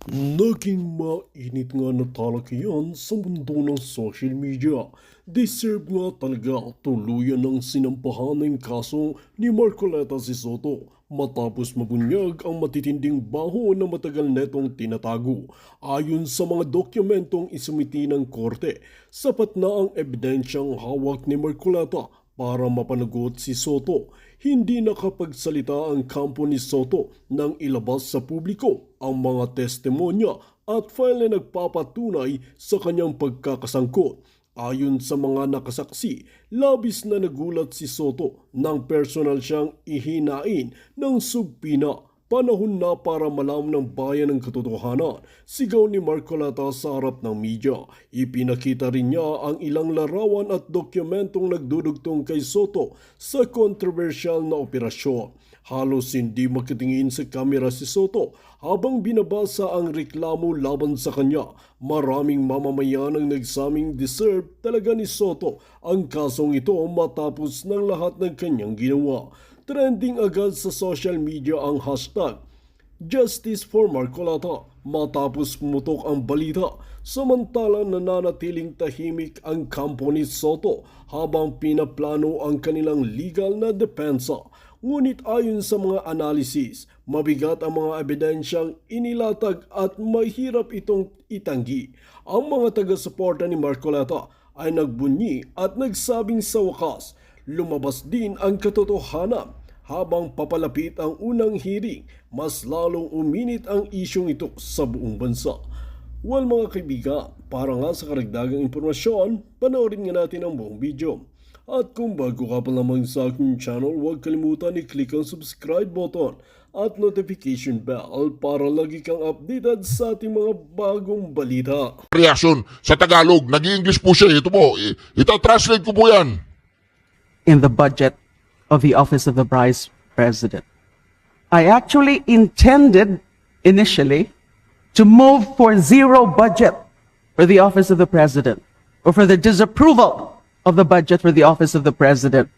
Naging mainit nga na talaga yan sa mundo ng social media. Deserve nga talaga tuluyan ng sinampahan ng kaso ni Marcoleta si Soto matapos mabunyag ang matitinding baho na matagal netong tinatago. Ayon sa mga dokumentong isumiti ng korte, sapat na ang ebidensyang hawak ni Marcoleta para mapanagot si Soto. Hindi nakapagsalita ang kampo ni Soto nang ilabas sa publiko ang mga testimonya at file na nagpapatunay sa kanyang pagkakasangkot. Ayon sa mga nakasaksi, labis na nagulat si Soto nang personal siyang ihinain ng subpina. Panahon na para malaman ng bayan ng katotohanan, sigaw ni Marcoleta sa harap ng media. Ipinakita rin niya ang ilang larawan at dokumentong nagdudugtong kay Soto sa kontrobersyal na operasyon. Halos hindi makatingin sa kamera si Soto habang binabasa ang reklamo laban sa kanya. Maraming mamamayan ang nagsaming deserve talaga ni Soto ang kasong ito matapos ng lahat ng kanyang ginawa. Trending agad sa social media ang hashtag Justice for Marcoleta matapos pumutok ang balita, samantalang nananatiling tahimik ang kampo ni Soto habang pinaplano ang kanilang legal na depensa. Ngunit ayon sa mga analisis, mabigat ang mga ebidensyang inilatag at mahirap itong itanggi. Ang mga taga-suporta ni Marcoleta ay nagbunyi at nagsabing sa wakas, lumabas din ang katotohanan. Habang papalapit ang unang hearing, mas lalong uminit ang isyong ito sa buong bansa. Well mga kaibigan, para nga sa karagdagang impormasyon, panoorin nga natin ang buong video. At kung bago ka pa lamang sa aking channel, huwag kalimutan i-click ang subscribe button at notification bell para lagi kang updated sa ating mga bagong balita. Reaksyon sa Tagalog, nag-i-English po siya. Ito po, ita-translate ko po yan. In the budget of the Office of the Vice President. I actually intended initially to move for zero budget for the Office of the President, or for the disapproval of the budget for the Office of the President,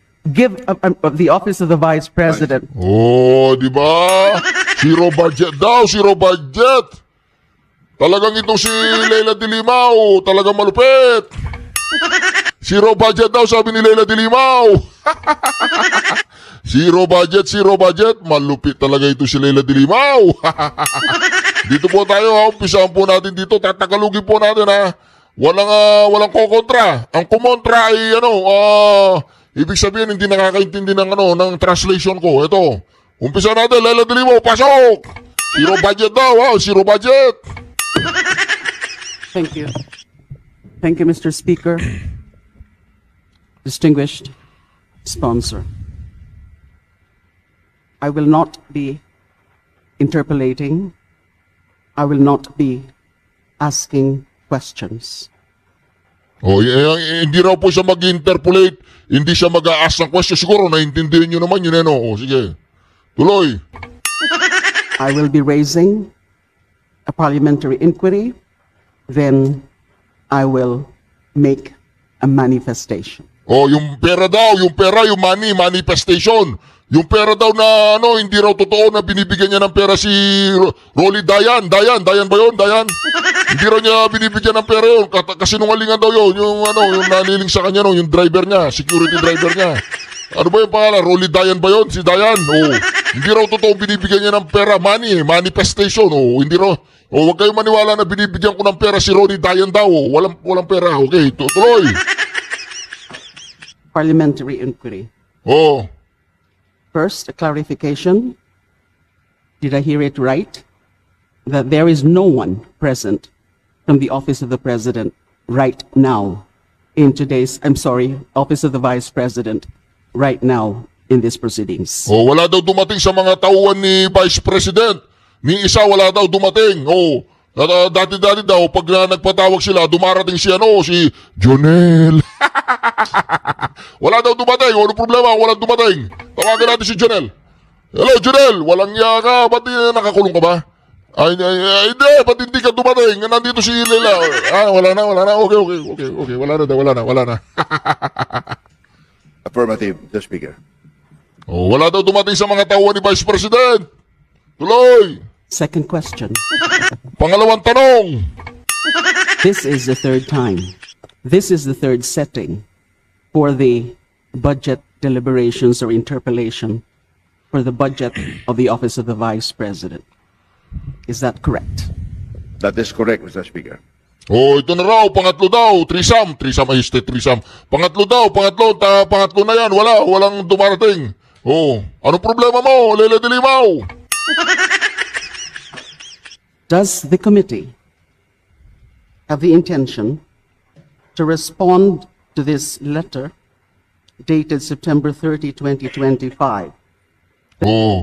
of the Office of the Vice President. Oh, di ba? Zero budget daw, zero budget. Talagang itong si Leila de Limao, talagang malupit. Zero budget daw, sabi ni Leila de Limao. Zero budget. Malupit talaga ito si Leila de Limao. Dito po tayo, umpisahan po natin dito. Tatagalugin po natin ha. Walang kokontra. Ang kumontra ay ibig sabihin hindi nakakaintindi ng translation ko. Ito. Umpisa natin, Leila de Limao, pasok. Zero budget daw, zero budget. Thank you. Thank you, Mr. Speaker. Distinguished sponsor. I will not be interpolating. I will not be asking questions. Oh, hindi raw po siya mag-interpolate, hindi siya mag-a-ask ng question. Siguro naintindihan nyo naman yun, O, sige. Tuloy. I will be raising a parliamentary inquiry. Then I will make a manifestation. Oh, yung pera daw, yung money, manifestation. Yung pera daw na hindi raw totoo na binibigyan niya ng pera si Rolly Dayan ba yun? Dayan? Hindi raw niya binibigyan ng pera yun. Kasinungalingan daw yun. Yung naliling sa kanya, yung driver niya, security driver niya. Ano ba yung pangalan? Rolly Dayan ba yun? Si Dayan? Oh, hindi raw totoo binibigyan niya ng pera, money, manifestation. Oh, hindi raw. Oh, huwag kayong maniwala na binibigyan ko ng pera si Rolly Dayan daw. Oh, walang pera. Okay, tuloy. Parliamentary inquiry. Oh. First, a clarification. Did I hear it right? That there is no one present from the Office of the President right now in today's, Office of the Vice President right now in these proceedings. Oh, wala daw dumating sa mga tauhan ni Vice President. Ni isa wala daw dumating. Oh, dati-dati daw pag nagpatawag sila, dumarating si si Jonel. Wala daw dumating. Ano problema? Walang dumating. Tawagan natin si Jonel. Hello, Jonel. Walang iya ka. Ba't nakakulong ka ba? Ay, hindi. Ba't hindi ka dumating? Nandito si Leila. Wala na. Okay. Wala na. Affirmative, the Speaker. Oh, wala daw dumating sa mga tauhan ni Vice President. Tuloy. Second question. Pangalawang tanong. This is the third time. This is the third setting for the budget deliberations or interpellation for the budget of the Office of the Vice President. Is that correct? That is correct, Mr. Speaker. Oh, ito na raw, pangatlo daw, threesome ayos, threesome. Pangatlo daw, pangatlo na yan, walang dumarating. Oh, anong problema mo, Lele de Limao? Does the committee have the intention to respond to this letter dated September 30, 2025? Oh,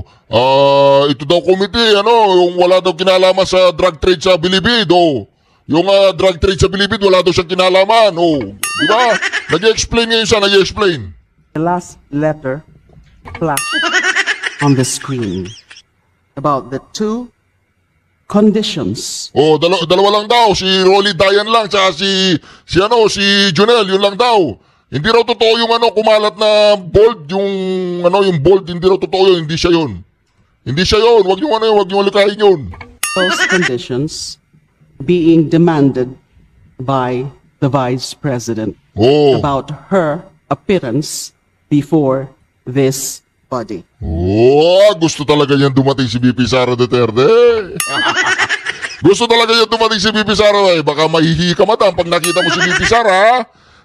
ito daw committee, yung wala daw kinalaman sa drug trade sa Bilibid, oh. Yung drug trade sa Bilibid, wala daw siyang kinalaman, oh. Di ba? Nag-i-explain ngayon siya, nag-i-explain. The last letter flashed on the screen about the two conditions Oh, dalawa lang daw, si Rolly Dayan lang, tsaka si Junel, yun lang daw. Hindi raw totoo yung kumalat na bold, yung bold, hindi raw totoo yun, hindi siya yun. Hindi siya yun, wag yung alikahin yun. those conditions being demanded by the Vice President Oh. about her appearance before this body. Oh, gusto talaga yan dumating si BP Sara Duterte. Gusto talaga yan dumating si BP Sara. Baka mahihi ka mata pag nakita mo si BP Sara.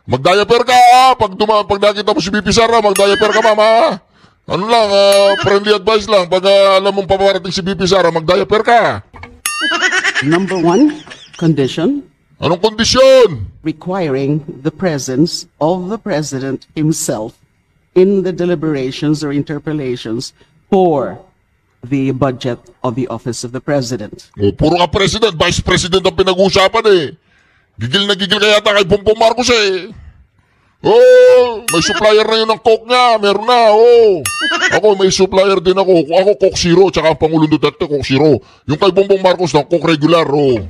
Mag-diaper ka. Pag nakita mo si BP Sara, mag-diaper ka, mama. Ano lang, friendly advice lang. Pag alam mong paparating si BP Sara, mag-diaper ka. Number one condition, Anong kondisyon? requiring the presence of the President himself in the deliberations or interpellations for the budget of the Office of the President. Oh, puro ka president, vice president ang pinag-uusapan eh. Gigil na gigil kaya yata kay Bongbong Marcos eh. Oh, may supplier na yun ng Coke niya, meron na, oh. Ako, may supplier din ako. Ako, Coke Zero, tsaka ang Pangulong Duterte, Coke Zero. Yung kay Bongbong Marcos ng Coke Regular, oh.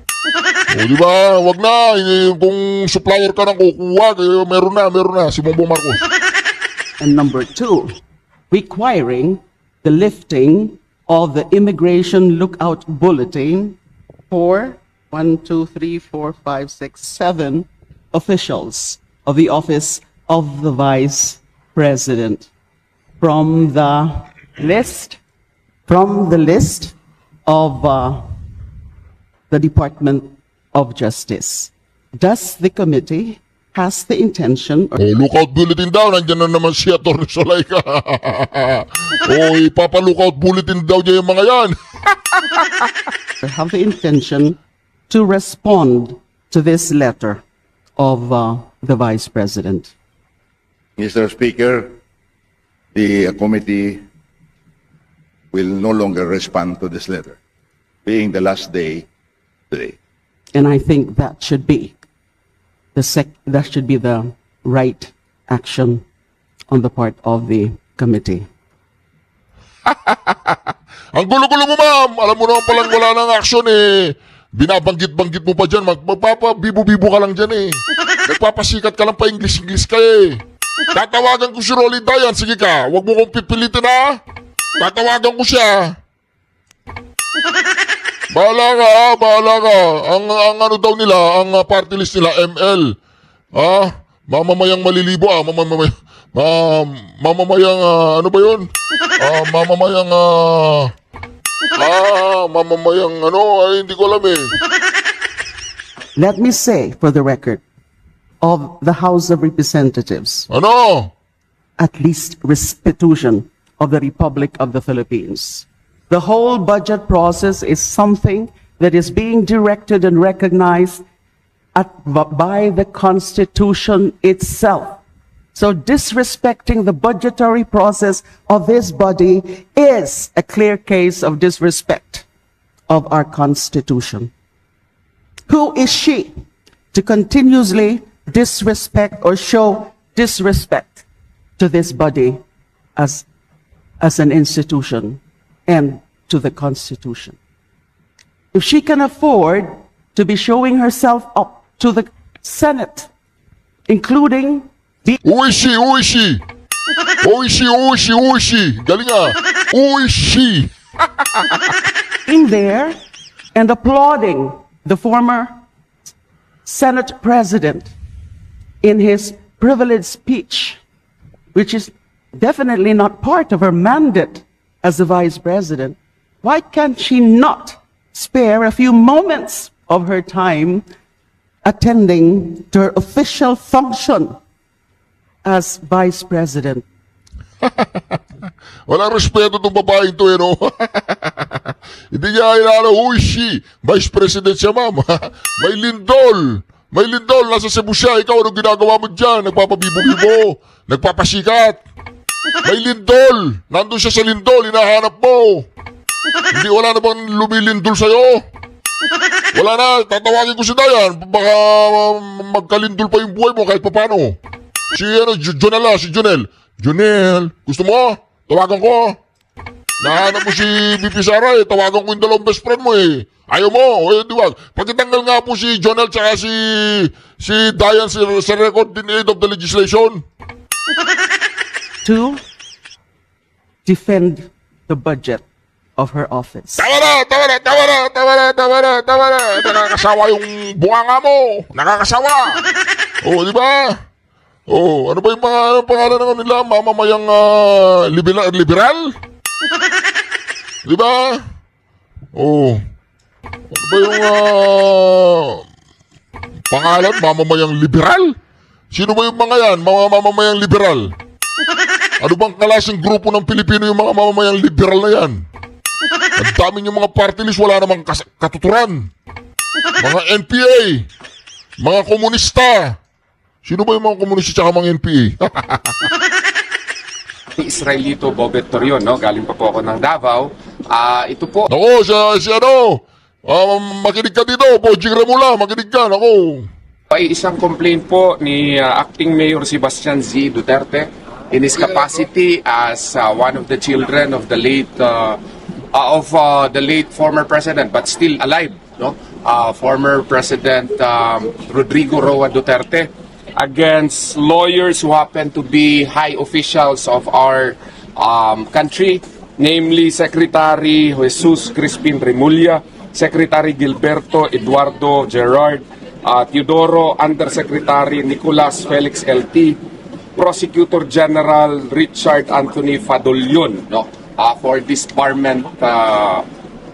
Oh, di ba? Wag na. Kung supplier ka ng Coke, wag. Meron na, si Bongbong Marcos. And number two, requiring the lifting of the Immigration Lookout Bulletin for 7 officials of the Office of the Vice President from the list of the Department of Justice. Does the committee has the intention or Oh, lookout bulletin daw. Nandyan na naman si Atty. Solayka. Oh, ipapa-lookout bulletin daw niya yung mga yan. have the intention to respond to this letter of the Vice President? Mr. Speaker, the committee will no longer respond to this letter, being the last day today. And I think that should be the right action on the part of the committee. Ang gulo-gulo mo, ma'am. Alam mo naman palang wala ng action eh. Binabanggit-banggit mo pa dyan. Magpapabibo-bibo ka lang dyan eh. Nagpapasikat ka lang pa English-English ka eh. Tatawagan ko si Rolly Dayan. Sige ka, huwag mo kong pipilitin ha. Tatawagan ko siya. Bahala ka. Ang ano daw nila, ang party list nila, ML. Mamamayang malilibo mamamayang ano ba yun? Mamamayang ano, ay hindi ko alam eh. Let me say, for the record, of the House of Representatives, Ano? at least restitution of the Republic of the Philippines. The whole budget process is something that is being directed and recognized by the Constitution itself. So disrespecting the budgetary process of this body is a clear case of disrespect of our Constitution. Who is she to continuously disrespect or show disrespect to this body as an institution and to the Constitution? If she can afford to be showing herself up to the Senate, including Who is she? Galing ah. Who is she? being there and applauding the former Senate President in his privileged speech, which is definitely not part of her mandate as the Vice President, why can't she not spare a few moments of her time attending to her official function as Vice President? Walang respeto itong babaeng to, no? Hindi niya ilala, who is she? Vice President siya, ma'am. May lindol. May lindol. Nasa Cebu siya. Ikaw, anong ginagawa mo dyan? Nagpapabibo-bibo. Nagpapasikat. May lindol. Nandun siya sa lindol. Hinahanap mo. Hindi, wala na bang lumilindol sa'yo? Wala na. Tatawagin ko si Dayan. Baka magkalindol pa yung buhay mo kahit papano. Si, Jonel, si Jonel. Jonel, gusto mo? Tawagan ko. Nahanap mo si BP Sara eh. Tawagan ko yung dalawang best friend mo eh. Ayaw mo. Eh, diwag. Pagkatanggal nga po si Jonel tsaka si Dayan sa record in aid of the legislation. To defend the budget of her office. Tawa na. Nakakasawa yung bunganga mo. Nakakasawa. Oh, di ba? Oh, ano ba yung mga pangalan ng nila? Mamamayang liberal? Di ba? Oh. Ano ba yung pangalan? Mamamayang liberal? Sino ba yung mga yan? Mga mamamayang liberal? Ano bang klaseng grupo ng Pilipino yung mga mamamayang liberal na yan? Ang dami yung mga party list, wala namang katuturan. Mga NPA, mga komunista. Sino ba yung mga komunista tsaka mga NPA? Israelito Bobet Torion, no? Galing pa po ako ng Davao. Ito po, Ako, si ano, makinig ka dito, Pojing Remula, makinig ka, ako. ay isang complaint po ni Acting Mayor Sebastian Z. Duterte in his capacity as one of the children of the late former president, but still alive, no? Former President Rodrigo Roa Duterte, against lawyers who happen to be high officials of our country, namely Secretary Jesus Crispin Remulla, Secretary Gilberto Eduardo Gerard, Teodoro Undersecretary Nicolas Felix LT, Prosecutor General Richard Anthony Fadolion, no, for disbarment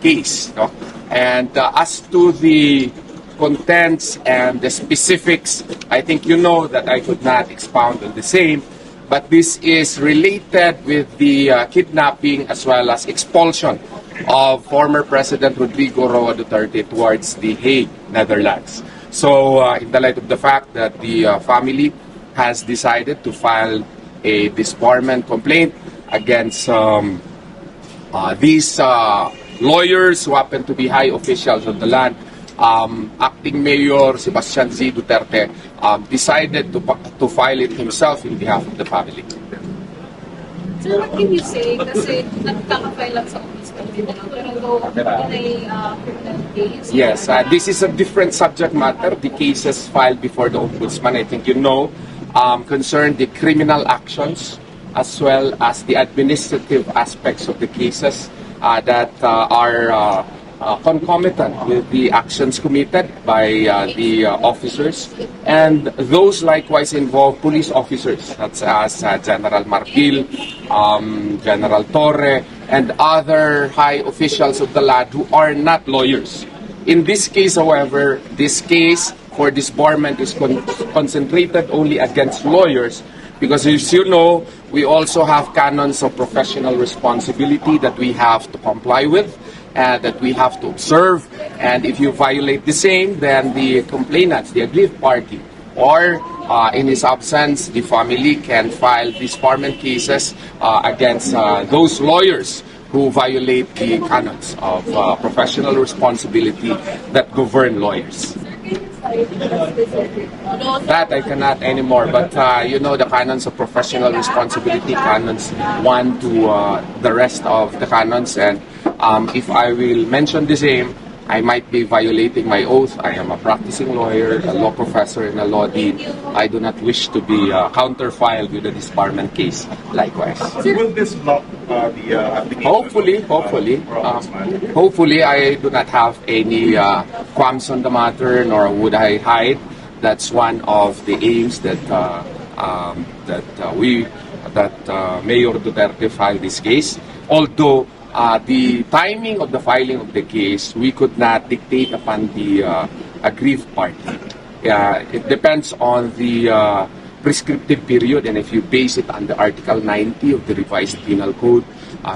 case, no? And as to the contents and the specifics, I think you know that I could not expound on the same, but this is related with the kidnapping as well as expulsion of former President Rodrigo Roa Duterte towards The Hague, Netherlands. So in the light of the fact that the family has decided to file a disbarment complaint against these lawyers who happen to be high officials of the land, Acting Mayor Sebastian Z. Duterte decided to file it himself in behalf of the family. So what can you say? Kasi nagkaka-file lang sa office kanina, pero in a criminal case. Yes, this is a different subject matter. The cases filed before the Ombudsman, I think you know, concern the criminal actions as well as the administrative aspects of the cases that are concomitant with the actions committed by the officers, and those likewise involve police officers such as General Marfil, General Torre, and other high officials of the land who are not lawyers. In this case, however, this case for disbarment is concentrated only against lawyers because, as you know, we also have canons of professional responsibility that we have to comply with, that we have to observe, and if you violate the same, then the complainants, the aggrieved party, or in his absence, the family can file disbarment cases against those lawyers who violate the canons of professional responsibility that govern lawyers. That I cannot anymore, but you know the canons of professional responsibility, canons 1 to the rest of the canons, and if I will mention the same, I might be violating my oath. I am a practicing lawyer, a law professor, and a law dean. I do not wish to be counter-filed with a disbarment case. Likewise. Will this block the application? Hopefully, I do not have any qualms on the matter, nor would I hide. That's one of the aims that Mayor Duterte filed this case. Although the timing of the filing of the case, we could not dictate upon the aggrieved party. It depends on the prescriptive period, and if you base it on the Article 90 of the revised penal code,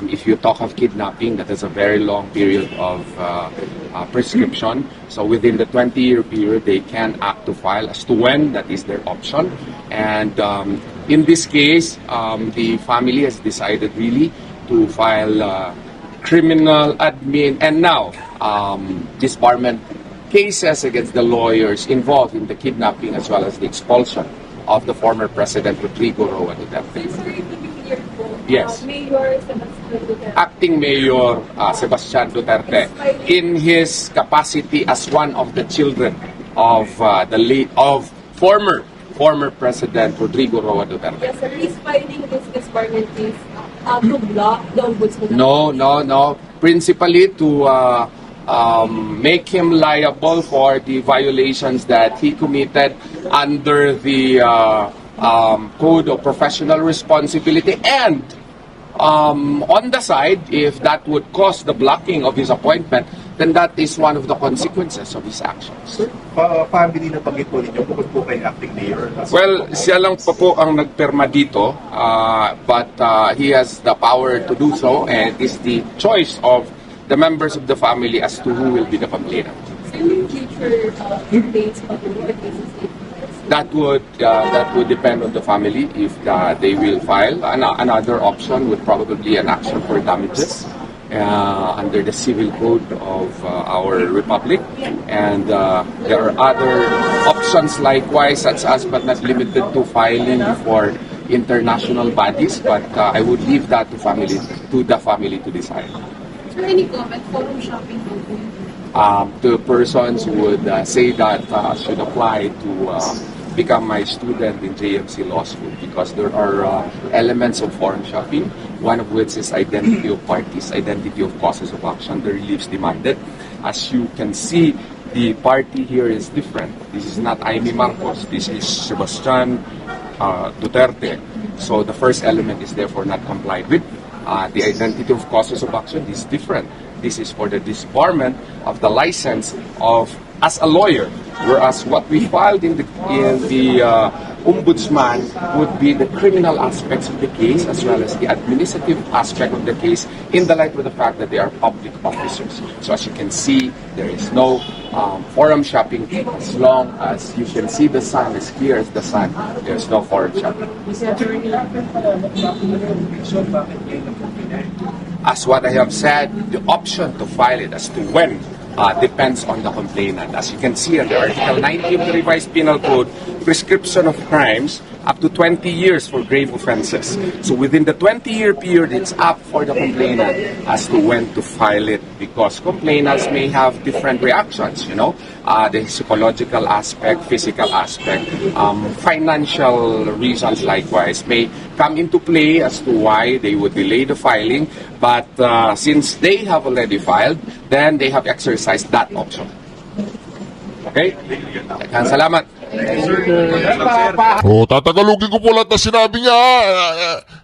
if you talk of kidnapping, that is a very long period of prescription. So within the 20-year period, they can act to file. As to when, that is their option. And in this case, the family has decided really to file criminal, admin, and now disbarment cases against the lawyers involved in the kidnapping as well as the expulsion of the former President Rodrigo Roa Duterte. Sorry to be clear po. Yes. Mayor Sebastian Duterte. Acting Mayor Sebastian Duterte, in his capacity as one of the children of former President Rodrigo Roa Duterte. Yes, sir. He's filing this disbarment case to block the ombudsman. No. Principally to make him liable for the violations that he committed under the Code of Professional Responsibility, and on the side, if that would cause the blocking of his appointment, then that is one of the consequences of his actions. Family na pagit po ninyo, bukod po kay acting mayor. Well, siya lang pa po ang nagperma dito, but he has the power to do so, and it is the choice of the members of the family as to who will be the complainant. So in future updates pa po the cases. That would depend on the family if they will file. Another option would probably be an action for damages under the civil code of our republic, and there are other options likewise, such as but not limited to filing before international bodies. But I would leave that to the family to decide. Sir, any comment? Forum shopping po po. The persons would say that should apply to become my student in JMC Law School, because there are elements of forum shopping, one of which is identity of parties, identity of causes of action, the reliefs demanded. As you can see, the party here is different. This is not Amy Marcos, this is Sebastian Duterte. So the first element is therefore not complied with. The identity of causes of action is different. This is for the disbarment of the license of as a lawyer, whereas what we filed in the ombudsman would be the criminal aspects of the case as well as the administrative aspect of the case, in the light of the fact that they are public officers. So as you can see, there is no forum shopping. As long as you can see the sun as clear as the sun, there is no forum shopping. As what I have said, the option to file it as to when depends on the complainant. As you can see under Article 90 of the revised penal code, prescription of crimes up to 20 years for grave offenses. So within the 20-year period, it's up for the complainant as to when to file it, because complainants may have different reactions, the psychological aspect, physical aspect, financial reasons likewise may come into play as to why they would delay the filing. But since they have already filed, then they have exercised that option. Okay? Salamat. Tatagalugin ko po lahat na sinabi niya.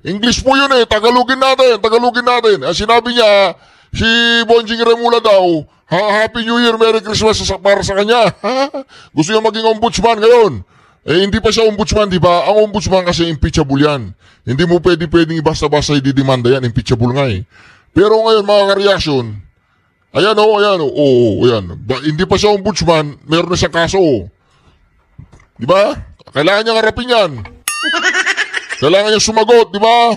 English po yun eh. Tagalugin natin. Ang sinabi niya, si Bonjing Remula daw, Happy New Year, Merry Christmas para sa kanya. Gusto niya maging ombudsman ngayon. Hindi pa siya ombudsman, di ba? Ang ombudsman kasi impeachable yan. Hindi mo pwedeng basta-basta ididimanda yan. Impeachable nga eh. Pero ngayon, mga ka-reaction, ayan. Hindi pa siya ombudsman, meron na siyang kaso. Di ba? Kailangan niyang harapin yan. Kailangan niya sumagot, di ba?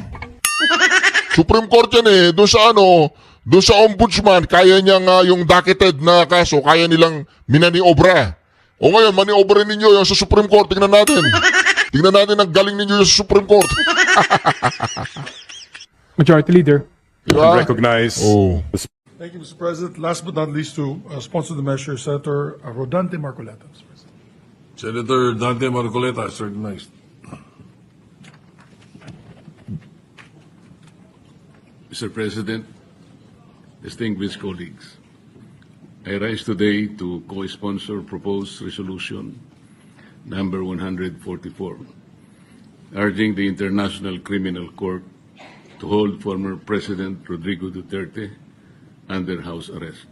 Supreme Court yan eh. Doon sa ombudsman, kaya niyang yung docketed na kaso, kaya nilang minaniobra. O ngayon, maniobra ninyo yung sa Supreme Court. Tingnan natin. Ang galing ninyo yung sa Supreme Court. Majority Leader. Diba? Recognize Oh. the Thank you, Mr. President. Last but not least, to sponsor the measure, Senator Rodante Marcoleta, Mr. President. Senator Dante Marcoleta is recognized. Mr. President, distinguished colleagues, I rise today to co-sponsor proposed resolution number 144, urging the International Criminal Court to hold former President Rodrigo Duterte under house arrest.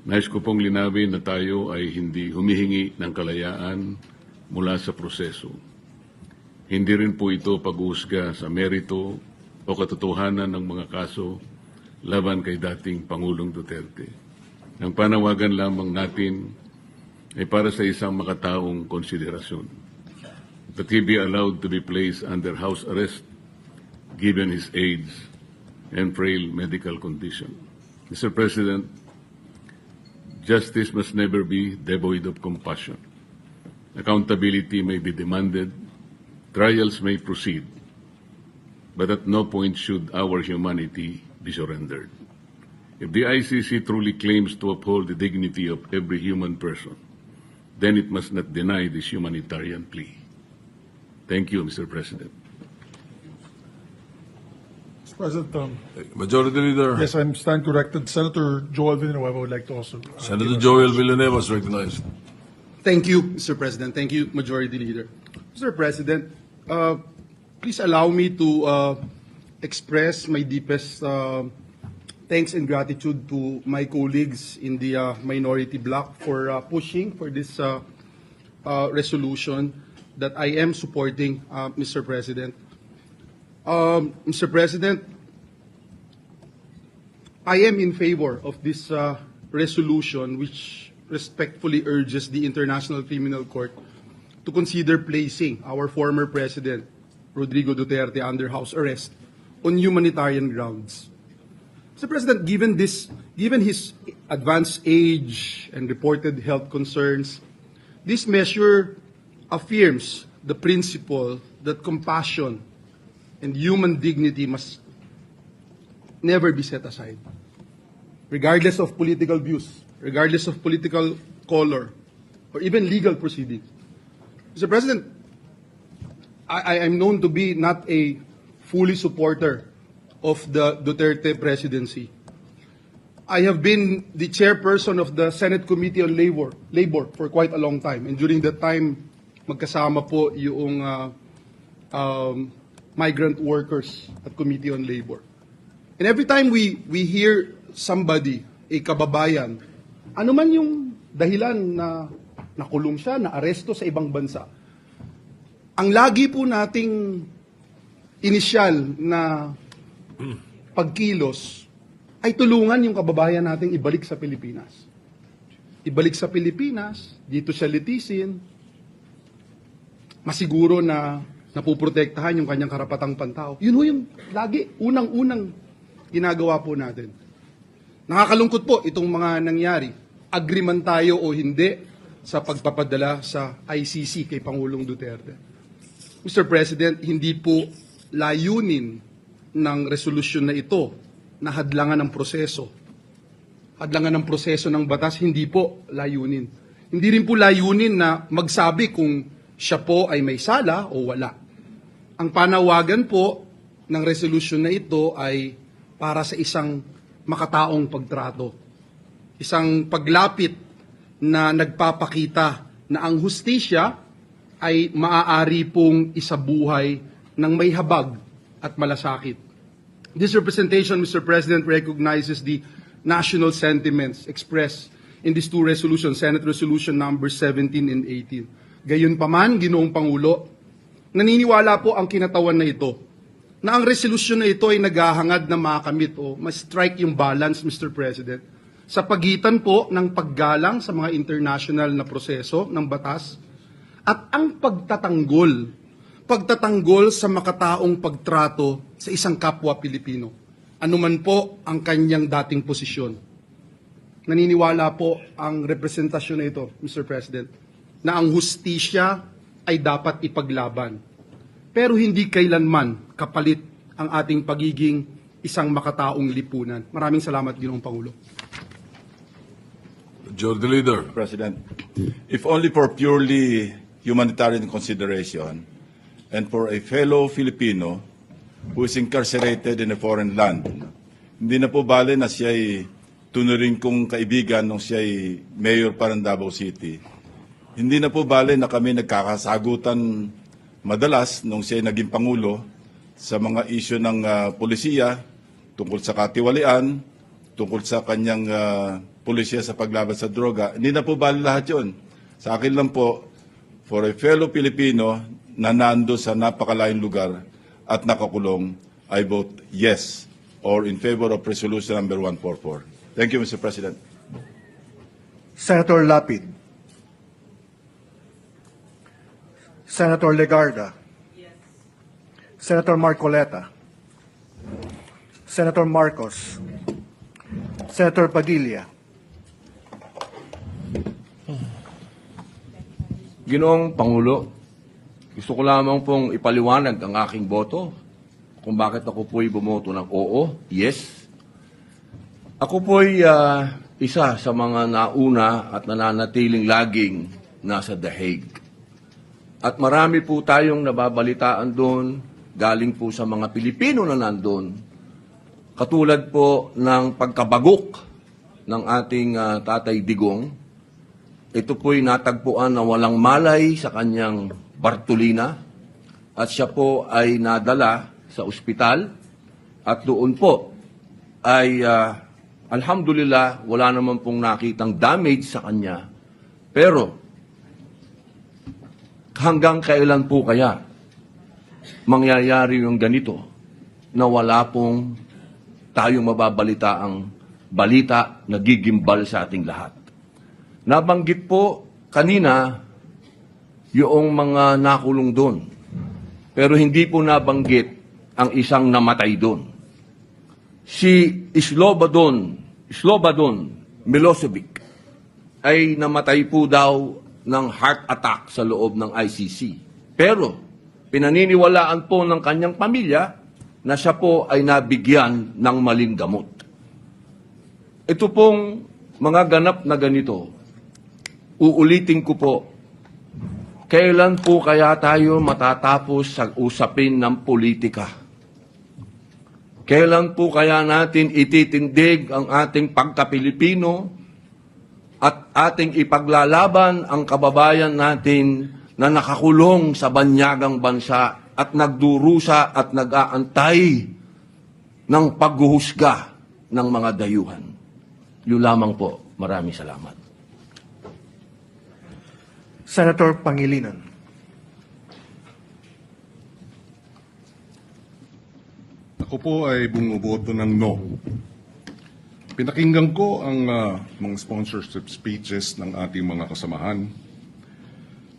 Nais ko pong linawin na tayo ay hindi humihingi ng kalayaan mula sa proseso. Hindi rin po ito pag-uusga sa merito o katotohanan ng mga kaso laban kay dating Pangulong Duterte. Ang panawagan lamang natin ay para sa isang makataong konsiderasyon, that he be allowed to be placed under house arrest given his age and frail medical condition. Mr. President, justice must never be devoid of compassion. Accountability may be demanded, trials may proceed, but at no point should our humanity be surrendered. If the ICC truly claims to uphold the dignity of every human person, then it must not deny this humanitarian plea. Thank you, Mr. President. Mr. President, Majority Leader. yes, I'm stand corrected. Senator Joel Villanueva would like to also. Senator Joel Villanueva is recognized. Thank you, Mr. President. Thank you, Majority Leader. Mr. President, please allow me to express my deepest thanks and gratitude to my colleagues in the minority bloc for pushing for this resolution that I am supporting, Mr. President. Mr. President, I am in favor of this resolution which respectfully urges the International Criminal Court to consider placing our former President, Rodrigo Duterte, under house arrest on humanitarian grounds. Mr. President, given his advanced age and reported health concerns, this measure affirms the principle that compassion and human dignity must never be set aside, regardless of political views, regardless of political color, or even legal proceedings. Mr. President, I am known to be not a fully supporter of the Duterte presidency. I have been the chairperson of the Senate Committee on Labor for quite a long time. And during that time, magkasama po yung migrant workers at Committee on Labor. And every time we hear somebody, a kababayan, ano man yung dahilan na nakulong siya, na aresto sa ibang bansa, ang lagi po nating inisyal na pagkilos ay tulungan yung kababayan nating ibalik sa Pilipinas. Ibalik sa Pilipinas, dito siya litisin, masiguro na napuprotektahan yung kanyang karapatang pantao. Yun ho yung lagi, unang-unang ginagawa po natin. Nakakalungkot po itong mga nangyari. Agree man tayo o hindi sa pagpapadala sa ICC kay Pangulong Duterte. Mr. President, hindi po layunin ng resolusyon na ito na hadlangan ng proseso. Hadlangan ng proseso ng batas, hindi po layunin. Hindi rin po layunin na magsabi kung siya po ay may sala o wala. Ang panawagan po ng resolusyon na ito ay para sa isang makataong pagtrato. Isang paglapit na nagpapakita na ang hustisya ay maaari pong isabuhay ng may habag at malasakit. This representation, Mr. President, recognizes the national sentiments expressed in these two resolutions, Senate Resolution number 17 and 18. Gayunpaman, Ginoong Pangulo, naniniwala po ang kinatawan na ito na ang resolusyon na ito ay naghahangad na makamit o ma-strike yung balance, Mr. President, sa pagitan po ng paggalang sa mga international na proseso ng batas at ang pagtatanggol sa makataong pagtrato sa isang kapwa Pilipino, anuman po ang kanyang dating posisyon. Naniniwala po ang representasyon na ito, Mr. President, na ang hustisya ay dapat ipaglaban. Pero hindi kailanman kapalit ang ating pagiging isang makataong lipunan. Maraming salamat, Ginoong Pangulo. Majority Leader. President, if only for purely humanitarian consideration and for a fellow Filipino who is incarcerated in a foreign land, hindi na po bale na siya ay tunuring kong kaibigan nung siya ay mayor pa ng Davao City. Hindi na po bale na kami nagkakasagutan madalas nung siya ay naging Pangulo sa mga isyu ng polisiya tungkol sa katiwalian, tungkol sa kanyang polisiya sa paglaban sa droga. Hindi na po bali lahat yun. Sa akin lang po, for a fellow Filipino na nando sa napakalayong lugar at nakakulong, I vote yes or in favor of Resolution number 144. Thank you, Mr. President. Senator Lapid. Senator Legarda. Senator Marcoleta. Senator Marcos. Senator Padilla. Ginoong Pangulo, gusto ko lamang pong ipaliwanag ang aking boto kung bakit ako po'y bumoto ng oo, yes. Ako po'y isa sa mga nauna at nananatiling laging nasa The Hague. At marami po tayong nababalitaan doon, galing po sa mga Pilipino na nandun, katulad po ng pagkabagok ng ating Tatay Digong. Ito po'y natagpuan na walang malay sa kanyang Bartolina at siya po ay nadala sa ospital at doon po ay alhamdulillah wala naman pong nakitang damage sa kanya. Pero hanggang kailan po kaya mangyayari yung ganito na wala pong tayong mababalitaang balita na gigimbal sa ating lahat? Nabanggit po kanina yung mga nakulong doon. Pero hindi po nabanggit ang isang namatay doon. Si Slobodan Milosevic ay namatay po daw ng heart attack sa loob ng ICC. Pero pinaniniwalaan po ng kanyang pamilya na siya po ay nabigyan ng maling gamot. Ito pong mga ganap na ganito, uulitin ko po, kailan po kaya tayo matatapos sa usapin ng politika? Kailan po kaya natin ititindig ang ating pagka-Pilipino at ating ipaglalaban ang kababayan natin na nakakulong sa banyagang bansa at nagdurusa at nag-aantay ng paghuhusga ng mga dayuhan? Yun lamang po. Maraming salamat. Senator Pangilinan. Ako po ay bumuboto ng no. Pinakinggan ko ang mga sponsorship speeches ng ating mga kasamahan.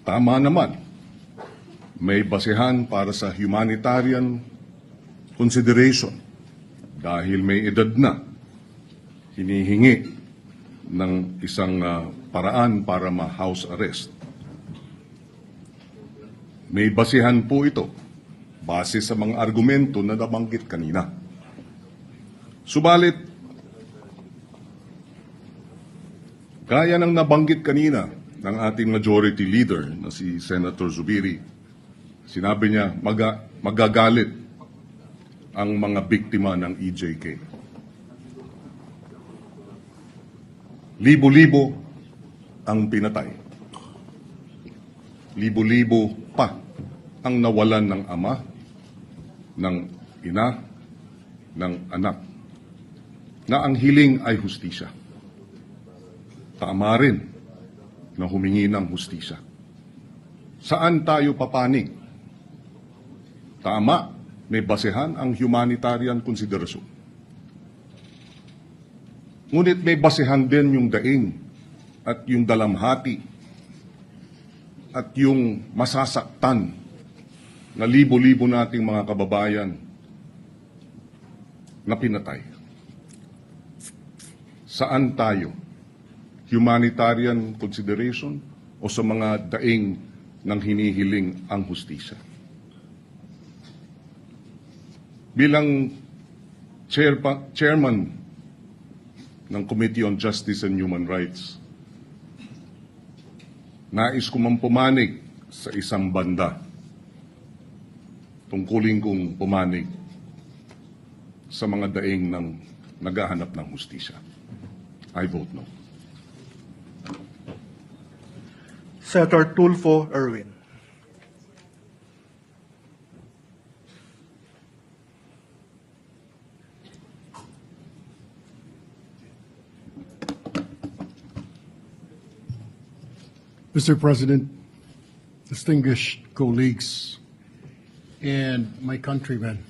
Tama naman. May basehan para sa humanitarian consideration dahil may edad na. Hinihingi ng isang paraan para ma-house arrest. May basihan po ito base sa mga argumento na nabanggit kanina. Subalit, gaya ng nabanggit kanina ng ating majority leader na si Senator Zubiri, sinabi niya magagalit ang mga biktima ng EJK. Libo-libo ang pinatay. Libo-libo pa ang nawalan ng ama, ng ina, ng anak, na ang hiling ay hustisya. Tama rin na humingi ng hustisya. Saan tayo papanig? Tama, may basehan ang humanitarian konsiderasyon. Ngunit may basehan din yung daing at yung dalamhati at yung masasaktan na libo-libo nating mga kababayan na pinatay. Saan tayo? Humanitarian consideration o sa mga daing ng hinihiling ang hustisya? Bilang chairman ng Committee on Justice and Human Rights. Nais ko mang pumanig sa isang banda. Tungkulin kong pumanig sa mga daing ng naghahanap ng hustisya. I vote no. Senator Tulfo Erwin. Mr. President, distinguished colleagues, and my countrymen,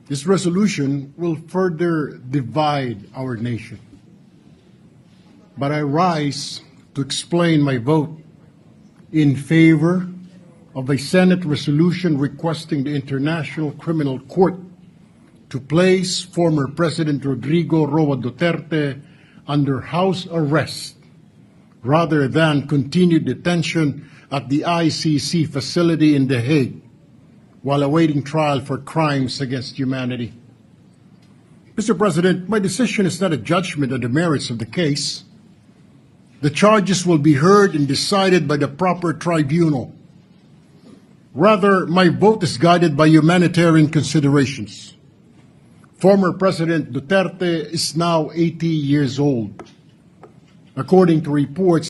this resolution will further divide our nation. But I rise to explain my vote in favor of a Senate resolution requesting the International Criminal Court to place former President Rodrigo Roa Duterte under house arrest rather than continued detention at the ICC facility in The Hague while awaiting trial for crimes against humanity. Mr. President, my decision is not a judgment on the merits of the case. The charges will be heard and decided by the proper tribunal. Rather, my vote is guided by humanitarian considerations. Former President Duterte is now 80 years old. According to reports,